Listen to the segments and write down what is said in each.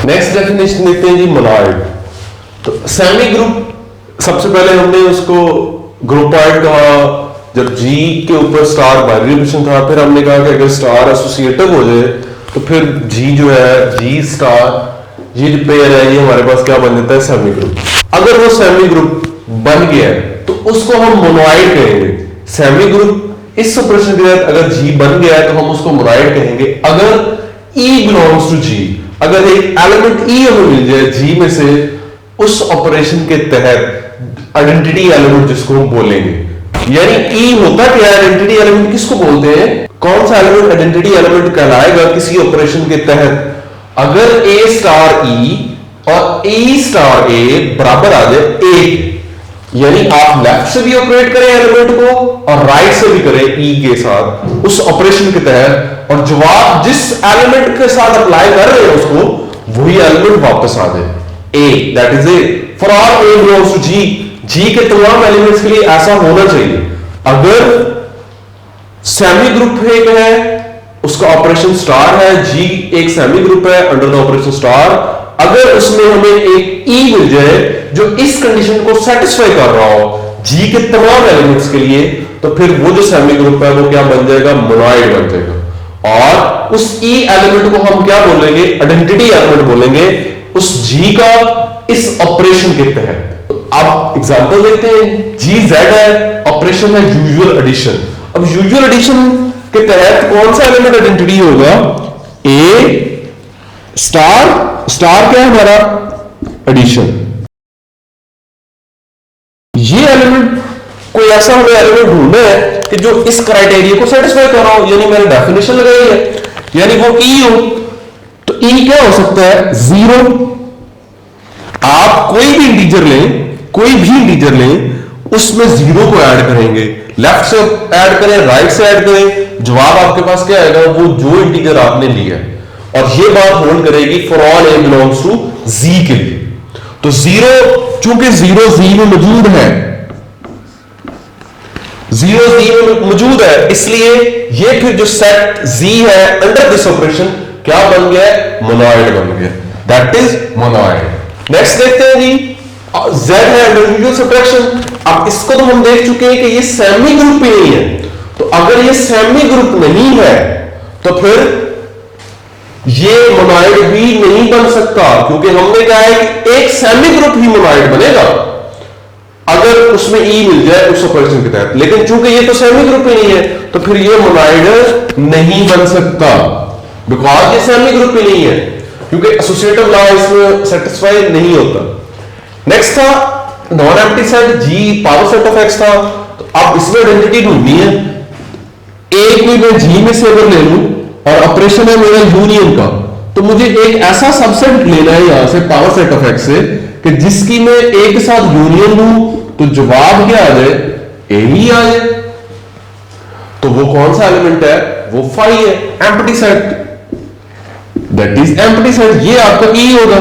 Next definition देखते हैं जी मोनॉइड। तो सेमी ग्रुप सबसे पहले हमने उसको ग्रुपॉइड कहा जब जी के ऊपर स्टार बाइनरी ऑपरेशन था। फिर हमने कहा कि अगर स्टार एसोसिएटिव हो जाए तो फिर जी जो है जी स्टार ये पेयर है ये हमारे पास क्या बन जाता है सेमी ग्रुप। अगर वो सेमी ग्रुप बन गया तो उसको हम मोनॉइड कहेंगे। सेमी ग्रुप इस ऑपरेशन के तहत अगर जी बन गया है तो हम उसको मोनॉइड कहेंगे। अगर ई बिलोंग्स टू जी, अगर एक एलिमेंट ई हमें मिल जाए जी में से उस ऑपरेशन के तहत आइडेंटिटी एलिमेंट जिसको हम बोलेंगे, यानी ई होता क्या है आइडेंटिटी एलिमेंट किसको बोलते हैं, कौन सा एलिमेंट आइडेंटिटी एलिमेंट कहलाएगा किसी ऑपरेशन के तहत। अगर ए स्टार ई और ए स्टार ए बराबर आ जाए ए, यानी आप लेफ्ट से भी ऑपरेट करें एलिमेंट को और राइट से भी करें ई के साथ उस ऑपरेशन के तहत, और जवाब जिस एलिमेंट के साथ अप्लाई कर रहे हैं उसको वही एलिमेंट वापस आ जाए a, that is a for all a belongs to G. G के तमाम एलिमेंट्स के लिए ऐसा होना चाहिए। अगर सेमी ग्रुप एक है उसका ऑपरेशन स्टार है, जी एक सेमी ग्रुप है अंडर द ऑपरेशन स्टार, अगर उसमें हमें एक ई मिल जाए जो इस कंडीशन को सेटिस्फाई कर रहा हो जी के तमाम एलिमेंट्स के लिए, तो फिर वो जो सेमी ग्रुप है वो क्या बन जाएगा, मोनॉइड बन जाएगा। और उस ई एलिमेंट को हम क्या बोलेंगे, आइडेंटिटी एलिमेंट बोलेंगे उस जी का इस ऑपरेशन के तहत। अब एग्जांपल देखते हैं, जी जेड है, ऑपरेशन है यूजुअल एडिशन। अब यूजुअल एडिशन के तहत कौन सा एलिमेंट आइडेंटिटी होगा, ए स्टार, स्टार क्या है हमारा एडिशन। ये एलिमेंट कोई ऐसा हमें एलिमेंट ढूंढना है कि जो इस क्राइटेरिया को सेटिस्फाई कर रहा हो, यानी मैंने डेफिनेशन लगाई है, यानी वो ई हो। तो ई क्या हो सकता है, जीरो। आप कोई भी इंटीजर लें, कोई भी इंटीजर लें उसमें जीरो को ऐड करेंगे, लेफ्ट से ऐड करें राइट से ऐड करें, जवाब आपके पास क्या आएगा, वो जो इंटीजर आपने लिया। और ये बात होल्ड करेगी for all a belongs to G के लिए। तो जीरो, चूंकि जीरो जी में मौजूद है, जीरो जी में मौजूद है, इसलिए ये फिर जो सेट जी है अंडर दिस ऑपरेशन क्या बन गया, मोनॉइड बन गया, दैट इज मोनॉइड। नेक्स्ट देखते हैं जी, Z है अंडर यूजुअल सब्ट्रैक्शन। अब इसको तो हम देख चुके हैं कि ये सेमी ग्रुप ही नहीं है। तो अगर ये सेमी ग्रुप नहीं है तो फिर ये मोनॉइड भी नहीं बन सकता, क्योंकि हमने कहा है कि एक सेमी ग्रुप ही मोनॉइड बनेगा अगर उसमें ई मिल जाए उस ऑपरेशन के तहत। लेकिन चूंकि ये तो सेमी ग्रुप ही नहीं है तो फिर ये मोनॉइड नहीं बन सकता, बिकॉज ये सेमी ग्रुप ही नहीं है, क्योंकि एसोसिएटिव लॉ इसमें सेटिस्फाई नहीं होता। नेक्स्ट था non empty set, G power set of X था। तो अब इसमें आइडेंटिटी ढूंढनी है। एक भी मैं जी में से अगर ले लूं और ऑपरेशन है मेरा यूनियन का, तो मुझे एक ऐसा सबसेट लेना है यहां से पावर सेट ऑफ एक्स से कि जिसकी मैं एक के साथ यूनियन लूं तो जवाब क्या आ जाए, ए ही आ जाए। तो वो कौन सा एलिमेंट है, वो फाई है, empty set, that is empty set. ये आपका ई होगा।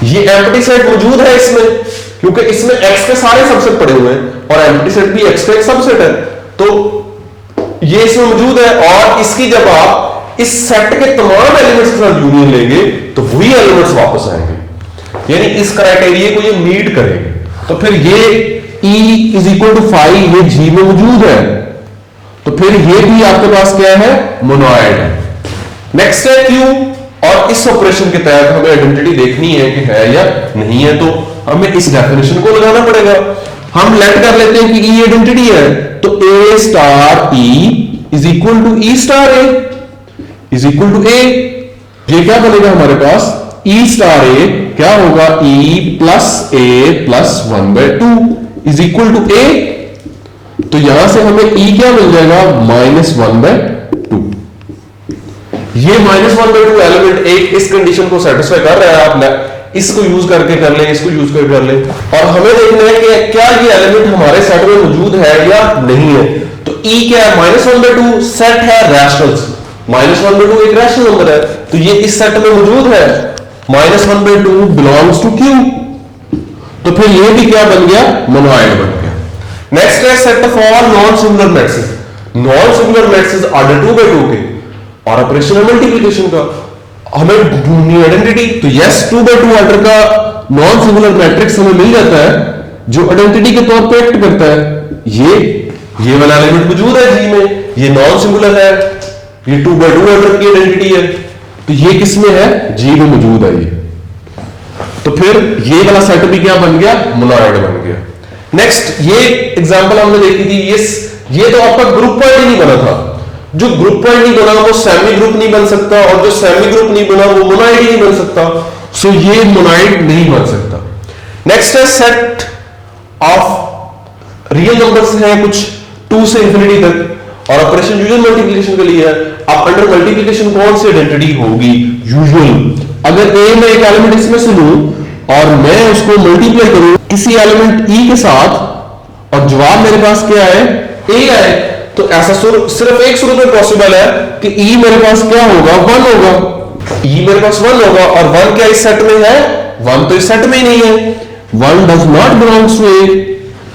ये एम्प्टी सेट मौजूद है इसमें, क्योंकि इसमें x के सारे सबसेट पड़े हुए हैं और एम्प्टी सेट भी x का एक सबसेट है, तो ये इसमें मौजूद है। और इसकी जब आप इस सेट के तमाम एलिमेंट्स के साथ यूनियन लेंगे तो वही एलिमेंट्स वापस आएंगे, यानी इस क्राइटेरिया को ये मीट करेंगे। तो फिर ये E is equal to phi, ये जी में मौजूद है, तो फिर ये भी आपके पास क्या है, मोनॉइड है। नेक्स्ट है Q, और इस ऑपरेशन के तहत हमें आइडेंटिटी देखनी है कि है या नहीं है, तो हमें इस डेफिनेशन को लगाना पड़ेगा। हम लेट कर लेते हैं कि ई आइडेंटिटी है, तो a star e is equal to e star a is equal to a. ये क्या बनेगा हमारे पास, ई स्टार ए क्या होगा, e plus a plus 1/2 is equal to a. तो यहां से हमें ई क्या मिल जाएगा, -1/2। ये -1/2 एलिमेंट एक इस कंडीशन को सेटिस्फाई कर रहा है। आप इसको यूज करके कर ले, इसको यूज करके कर ले, और हमें देखना है कि क्या ये एलिमेंट हमारे सेट में मौजूद है या नहीं है। तो E क्या है, -1/2 सेट है रैशनल्स, -1/2 एक रैशनल नंबर है, तो ये इस सेट में मौजूद है, -1/2 बिलोंग्स टू Q। तो फिर ये भी क्या बन गया, मोनॉइड बन गया। नेक्स्ट है set of all non singular matrices. Non singular matrices order 2 by 2 के, और ऑपरेशन है मल्टीप्लिकेशन का। हमें ढूंढनी आइडेंटिटी, तो यस 2x2 ऑर्डर का नॉन सिंगुलर मैट्रिक्स हमें मिल जाता है जो आइडेंटिटी के तौर पे एक्ट करता है। ये वाला एलिमेंट मौजूद है जी में, ये नॉन सिंगुलर है, ये 2x2 ऑर्डर की आइडेंटिटी है, तो ये किस में है, जी में मौजूद है ये। तो फिर ये वाला सेट भी क्या बन गया, मोनोइड बन गया। नेक्स्ट ये एग्जांपल हमने देखी थी, ये तो आपका ग्रुप पॉइंट ही नहीं बना था। जो ग्रुप पॉइंट नहीं बना वो सेमी ग्रुप नहीं बन सकता, और जो सेमी ग्रुप नहीं बना वो मोनोइड ही नहीं बन सकता। सो ये मोनोइड नहीं बन सकता। नेक्स्ट है सेट ऑफ रियल नंबर्स है कुछ 2 से इंफिनिटी तक, और ऑपरेशन यूजुअल मल्टीप्लिकेशन के लिए है। अब अंडर मल्टीप्लिकेशन कौन सी आइडेंटिटी होगी, यूजुअल। अगर ए में एक एलिमेंट इसमें से लूं और मैं उसको मल्टीप्लाई करूं किसी एलिमेंट ई के साथ, और जवाब मेरे पास क्या है, ए है, तो ऐसा सिर्फ एक सूरत में पॉसिबल है कि ई मेरे पास क्या होगा, 1 होगा। ई मेरे पास 1 होगा, और 1 क्या इस सेट में है, 1 तो इस सेट में ही नहीं है, 1 does not belongs to a.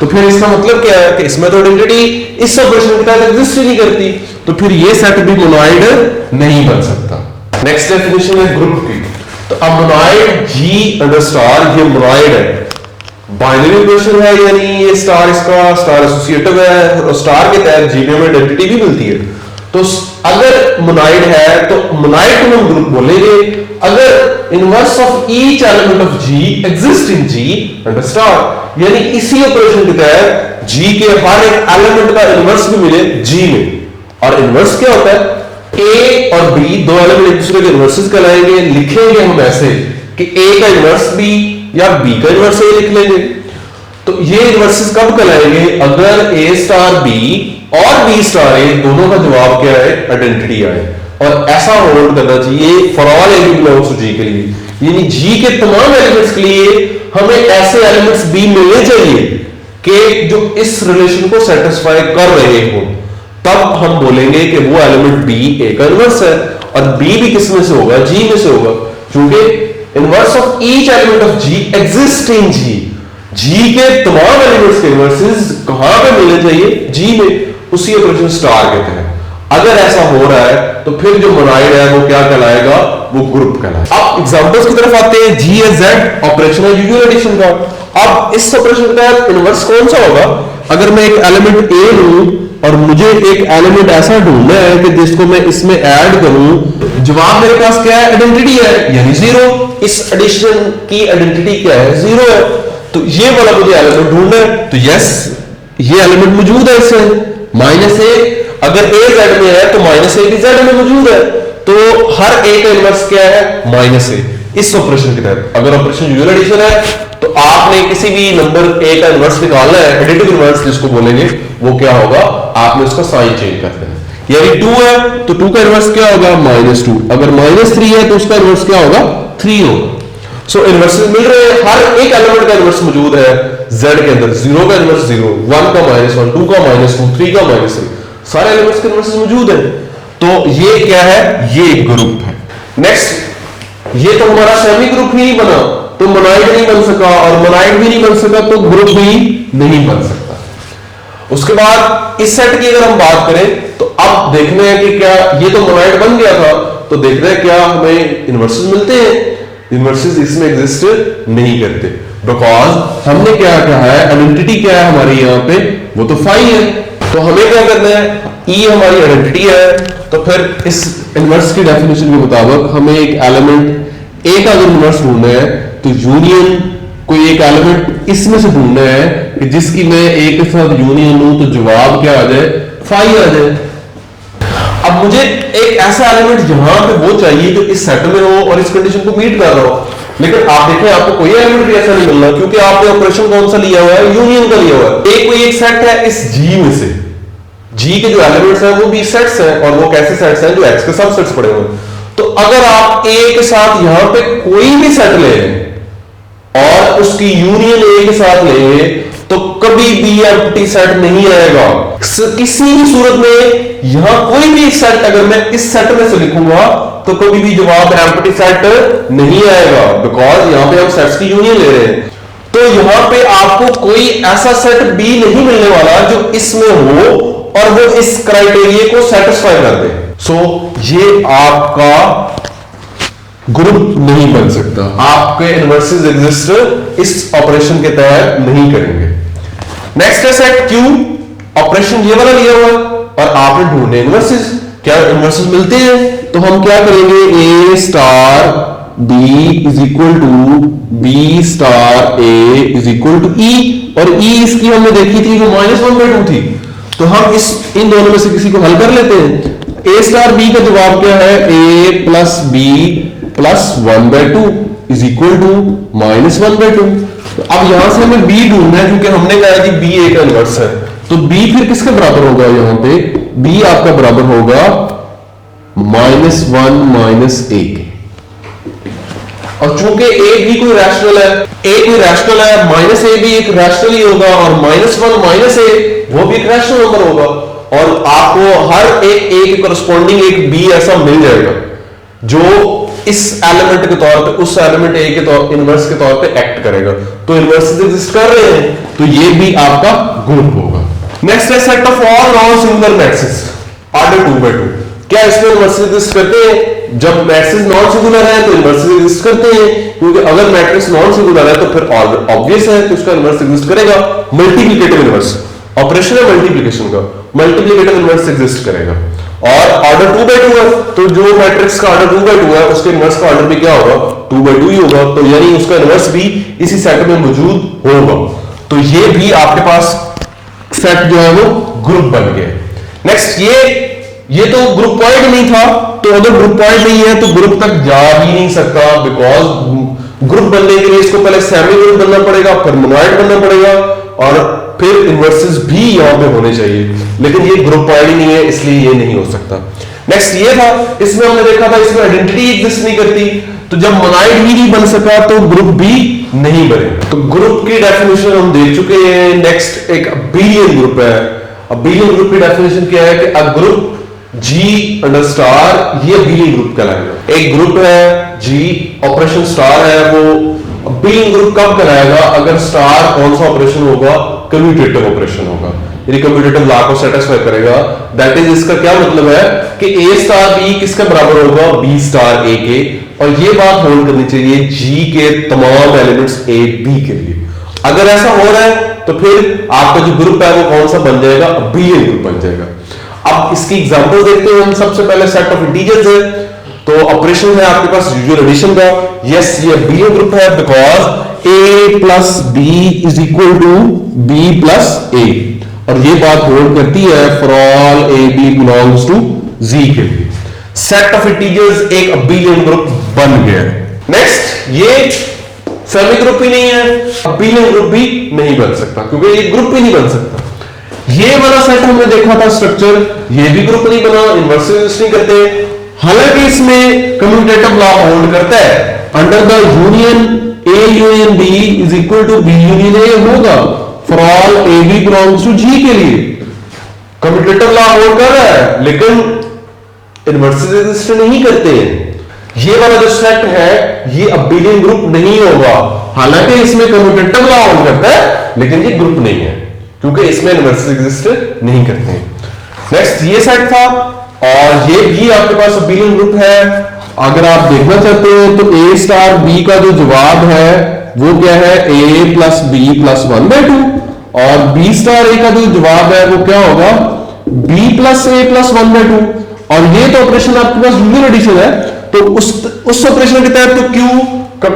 तो फिर इसका मतलब क्या है कि इसमें तो आइडेंटिटी इस ऑपरेशन के तहत एग्जिस्ट ही नहीं करती, तो फिर ये सेट भी मोनोइड नहीं बन सकता। नेक्स्ट डेफिनेशन है ग्रुप की। तो अब मोनोइड जी अंडर स्टार, ये मोनोइड है, बाइनरी ऑपरेशन है, यानी ये स्टार इसका स्टार एसोसिएटिव है, और स्टार के तहत जी में आइडेंटिटी भी मिलती है। तो अगर मोनोइड है तो मोनोइड को हम ग्रुप बोलेंगे अगर inverse of each element of G exist in G under star, यानी इसी ऑपरेशन के तहत जी के हर एक एलिमेंट का इनवर्स भी मिले जी में। और इनवर्स क्या होता है, ए और बी दो एलिमेंट एक दूसरे के इनवर्सेस कहलाएंगे। लिखेंगे हम ऐसे कि ए का इनवर्स बी या बी का इनवर्स ए लिख लेंगे। तो ये इनवर्सेस कब कहलाएंगे, अगर ए स्टार बी और बी स्टार ए दोनों का जवाब क्या है, आइडेंटिटी आए। और ऐसा होल्ड करना चाहिए for all a belongs to G के लिए, यानी जी के तमाम एलिमेंट्स के लिए हमें ऐसे एलिमेंट्स बी मिलने चाहिए कि जो इस रिलेशन को सेटिस्फाई कर रहे हो, तब हम बोलेंगे कि वो एलिमेंट बी ए का इनवर्स है। और बी भी किस में से होगा, जी में से होगा, क्योंकि inverse of each element of G exist in G. G के तमाम एलिमेंट्स के इनवर्सेस कहां पे मिलने चाहिए, जी में, उसी ऑपरेशन स्टार के तहत। अगर ऐसा हो रहा है तो फिर जो मोनोइड है वो क्या कहलाएगा, वो ग्रुप कहलाएगा। अब एग्जांपल्स की तरफ आते हैं। जी एस जेड ऑपरेशन है यूजुअल एडिशन का। अब इस ऑपरेशन के तहत इनवर्स कौन सा होगा, अगर मैं एक एलिमेंट ए लूं और मुझे एक एलिमेंट ऐसा ढूंढना है कि जिसको मैं इसमें ऐड करूं, जवाब मेरे पास क्या है, आइडेंटिटी है, यानी 0। इस एडिशन की आइडेंटिटी क्या है, 0 है। तो ये वाला मुझे एलिमेंट ढूंढना है, तो यस ये एलिमेंट मौजूद है इसमें, -a अगर a z में है तो -a भी z में मौजूद है, तो हर a का इनवर्स क्या है, -a। इस ऑपरेशन के तहत अगर ऑपरेशन यूजुअल एडिशन है तो आपने किसी भी नंबर a का इनवर्स निकालना है, एडिटिव इनवर्स जिसको बोलेंगे, वो क्या होगा, आपने उसका साइन चेंज कर देना है। यानी 2 है तो 2 का इनवर्स क्या होगा, -2। अगर -3 है तो उसका इनवर्स क्या होगा, 3 होगा। सो इनवर्सेस मिल रहे हैं, हर एक एलिमेंट का इनवर्स मौजूद है z के अंदर। 0 का इनवर्स 0, 1 का -1, 2 का -2, 3 का -3, सारे एलिमेंट्स के इनवर्सेस मौजूद हैं। तो ये क्या है, ये ग्रुप है। नेक्स्ट, ये तो हमारा सेमी ग्रुप ही नहीं बना, तो मोनोइड नहीं बन सका, और मोनोइड भी नहीं बन सका तो ग्रुप भी नहीं बन सकता। उसके बाद इस सेट की अगर हम बात करें तो अब देखना है कि क्या ये तो मोनोइड बन गया था, तो देखना है क्या हमें इनवर्सेस मिलते हैं। इनवर्सेस इसमें एग्जिस्ट नहीं करते, बिकॉज हमने क्या कहा है, आइडेंटिटी क्या है हमारी यहाँ पे, वो तो फाई है। तो हमें क्या करना है, ई हमारी आइडेंटिटी है, तो फिर इस इनवर्स की डेफिनेशन के मुताबिक हमें एक एलिमेंट ए का अगर इनवर्स ढूंढना है तो यूनियन कोई एक एलिमेंट इसमें से ढूंढना है कि जिसकी मैं ए के साथ यूनियन लूं तो जवाब क्या आ जाए, फाई आ जाए। अब मुझे एक ऐसा एलिमेंट जहां पे वो चाहिए जो इस सेट में हो और इस कंडीशन को मीट कर रहा हो, लेकिन आप देखें आपको कोई एलिमेंट भी ऐसा नहीं मिल रहा, क्योंकि आपने ऑपरेशन कौन सा लिया हुआ है, यूनियन का लिया हुआ है। एक कोई एक सेट है इस जी में से, जी के जो एलिमेंट्स हैं वो भी सेट्स हैं, और वो कैसे सेट्स हैं, जो एक्स के सबसेट्स पड़े हुए हैं। तो अगर आप ए के साथ यहां पे कोई भी सेट ले और उसकी यूनियन ए के साथ लेंगे तो कभी भी एम्प्टी सेट नहीं आएगा। किसी भी सूरत में यहां कोई भी सेट अगर मैं इस सेट में से लिखूंगा तो कभी भी जवाब एम्प्टी सेट नहीं आएगा, बिकॉज यहां पे हम सेट्स की यूनियन ले रहे हैं। तो यहां पे आपको कोई ऐसा सेट बी नहीं मिलने वाला जो इसमें हो और वो इस क्राइटेरिया को सेटिस्फाई कर दे। सो ये आपका ग्रुप नहीं बन सकता। आपके इनवर्सेस एग्जिस्ट इस ऑपरेशन के तहत नहीं करेंगे। नेक्स्ट है सेट क्यू, ऑपरेशन ये वाला लिया हुआ और आपने ढूंढने इनवर्सेस। क्या इनवर्सेस मिलते हैं तो हम क्या करेंगे, a star b is equal to b star a is equal to e, और ई इसकी हमने देखी थी वो -1/2 थी, तो हम इन दोनों में से किसी को हल कर लेते हैं। ए स्टार बी का जवाब क्या है, a plus b plus 1/2 is equal to -1/2। अब यहां से हमें बी ढूंढना है क्योंकि हमने कहा कि बी ए का इनवर्स है, तो बी फिर किसके बराबर होगा, यहां पे बी आपका बराबर होगा -1 - a। और चूंकि ए भी कोई रैशनल है, ए कोई रैशनल है, -a भी एक रैशनल ही होगा, और -1 - a वो भी एक रैशनल नंबर होगा, और आपको हर एक ए के करस्पॉन्डिंग एक बी ऐसा मिल जाएगा जो इस एलिमेंट के तौर पे उस एलिमेंट ए के तौर इनवर्स के तौर पे एक्ट करेगा। तो इनवर्सेस एग्जिस्ट कर रहे हैं तो ये भी आपका ग्रुप होगा। नेक्स्ट है set of all non singular matrices order 2/2। क्या इसमें इनवर्सेस एग्जिस्ट करते हैं? जब मैट्रिक्स नॉन सिंगुलर है तो इनवर्सेस एग्जिस्ट करते हैं, क्योंकि अगर मैट्रिक्स नॉन सिंगुलर है तो फिर ऑब्वियस है कि उसका इनवर्स एग्जिस्ट करेगा। मल्टीप्लिकेटिव इनवर्स ऑपरेशन है मल्टीप्लिकेशन का, मल्टीप्लिकेटिव इनवर्स एग्जिस्ट करेगा। और ऑर्डर 2/2 है तो जो मैट्रिक्स का ऑर्डर 2/2 है उसके इनवर्स का ऑर्डर भी क्या होगा, 2/2 ही होगा, तो यानी उसका इनवर्स भी इसी सेट में मौजूद होगा। तो ये भी आपके पास सेट जो है वो ग्रुप बन गया। नेक्स्ट ये तो ग्रुप पॉइंट नहीं था, तो अगर ग्रुप पॉइंट नहीं है तो ग्रुप तक जा भी नहीं सकता, बिकॉज ग्रुप बनने के लिए इसको पहले सेमी ग्रुप बनना पड़ेगा, फिर मोनोइड बनना पड़ेगा, और फिर इनवर्सेस भी यहां पे होने चाहिए, लेकिन ये ग्रुप पॉइंट ही नहीं है इसलिए ये नहीं हो सकता। नेक्स्ट ये था, इसमें हमने देखा था इसमें आइडेंटिटी एग्जिस्ट नहीं करती, तो जब मोनोइड ही नहीं बन सका तो ग्रुप भी नहीं बने। तो ग्रुप की डेफिनेशन हम देख चुके हैं। नेक्स्ट एक अबेलियन ग्रुप है। अबेलियन ग्रुप की डेफिनेशन क्या है कि a group G under star, ये अबेलियन ग्रुप कहलाएगा। एक ग्रुप है जी ऑपरेशन स्टार है, वो अबेलियन ग्रुप कब कहलाएगा, अगर स्टार कौन सा ऑपरेशन होगा, कम्यूटेटिव ऑपरेशन होगा, यानी कम्यूटेटिव लॉ को सेटिस्फाई करेगा। दैट इज, इसका क्या मतलब है कि ए स्टार बी किसके बराबर होगा, बी स्टार ए के, और ये बात होल्ड करनी चाहिए जी के तमाम एलिमेंट्स ए बी के लिए। अगर ऐसा हो रहा है तो फिर आपका जो ग्रुप है वो कौन सा बन जाएगा, अबेलियन ग्रुप बन जाएगा। अब इसकी एग्जांपल देखते हैं हम। सबसे पहले सेट ऑफ इंटीजर्स है, तो ऑपरेशन है आपके पास यूजुअल एडिशन का। यस, ये अबेलियन ग्रुप है because a plus b is equal to b plus a, और ये बात होल्ड करती है for all a b belongs to G के लिए। सेट ऑफ इंटीजर्स एक अबेलियन ग्रुप बन गया। नेक्स्ट, ये सेमी ग्रुप ही नहीं है, अबेलियन ग्रुप भी नहीं बन सकता क्योंकि ये ग्रुप ही नहीं बन सकता। ये वाला सेट हमने देखा था स्ट्रक्चर, ये भी ग्रुप नहीं बना, इनवर्सेस नहीं करते, हालांकि इसमें कम्यूटेटिव लॉ होल्ड करता है। Under the union a union b is equal to b union a होगा for all a b belongs to G के लिए। कम्यूटेटिव लॉ होल्ड कर रहा है लेकिन इनवर्सेस एग्जिस्ट नहीं करते हैं। ये वाला जो सेट है ये अबेलियन ग्रुप नहीं होगा, हालांकि इसमें कम्यूटेटिव लॉ होल्ड करता है लेकिन ये ग्रुप नहीं है क्योंकि इसमें इनवर्सेस एग्जिस्ट नहीं करते हैं। नेक्स्ट ये सेट था और ये भी आपके पास अबेलियन ग्रुप है। अगर आप देखना चाहते हैं तो ए स्टार बी का जो जवाब है वो क्या है, ए प्लस बी प्लस 1/2, और बी स्टार ए का जो जवाब है वो क्या होगा, बी प्लस ए प्लस 1/2। और ये तो ऑपरेशन आपके पास यूनियन एडिशन है, तो उस ऑपरेशन के तहत तो क्यू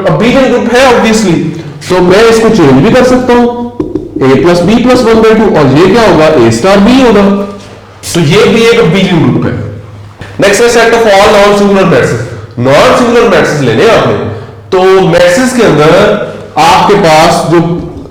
अबेलियन ग्रुप है ऑब्वियसली, तो मैं इसको चेंज भी कर सकता हूं, a प्लस बी प्लस 1/2, और ये क्या होगा, a स्टार बी होगा। तो ये भी एक अबेलियन ग्रुप है। नेक्स्ट है set of all non singular matrices. Non singular matrices लेने आपने, तो मैट्रिसेस के अंदर आपके पास जो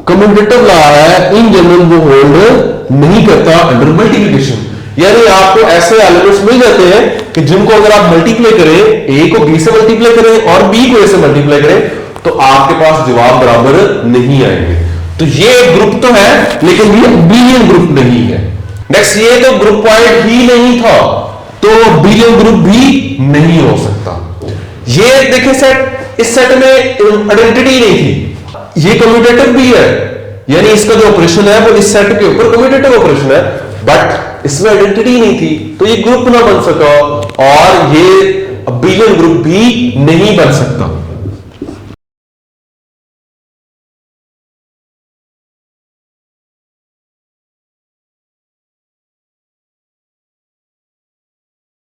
कम्यूटेटिव लॉ है इन जनरल वो होल्ड नहीं करता अंडर मल्टीप्लिकेशन, यानी आपको ऐसे एलिमेंट्स मिल जाते हैं कि जिनको अगर आप मल्टीप्लाई करें, ए को बी से मल्टीप्लाई करें और बी को ए से मल्टीप्लाई करें, तो आपके पास जवाब बराबर नहीं आएंगे। तो ये ग्रुप तो है लेकिन ये अबेलियन ग्रुप नहीं है। नेक्स्ट, ये तो ग्रुप पॉइंट ही नहीं था तो अबेलियन ग्रुप भी नहीं हो सकता। ये देखिए सेट, इस सेट में आइडेंटिटी नहीं थी, ये कम्यूटेटिव भी है, यानी इसका जो ऑपरेशन है वो इस सेट के ऊपर कम्यूटेटिव ऑपरेशन है, बट इसमें आइडेंटिटी नहीं थी तो ये ग्रुप ना बन सका। और ये अबिलियन ग्रुप भी नहीं बन सकता।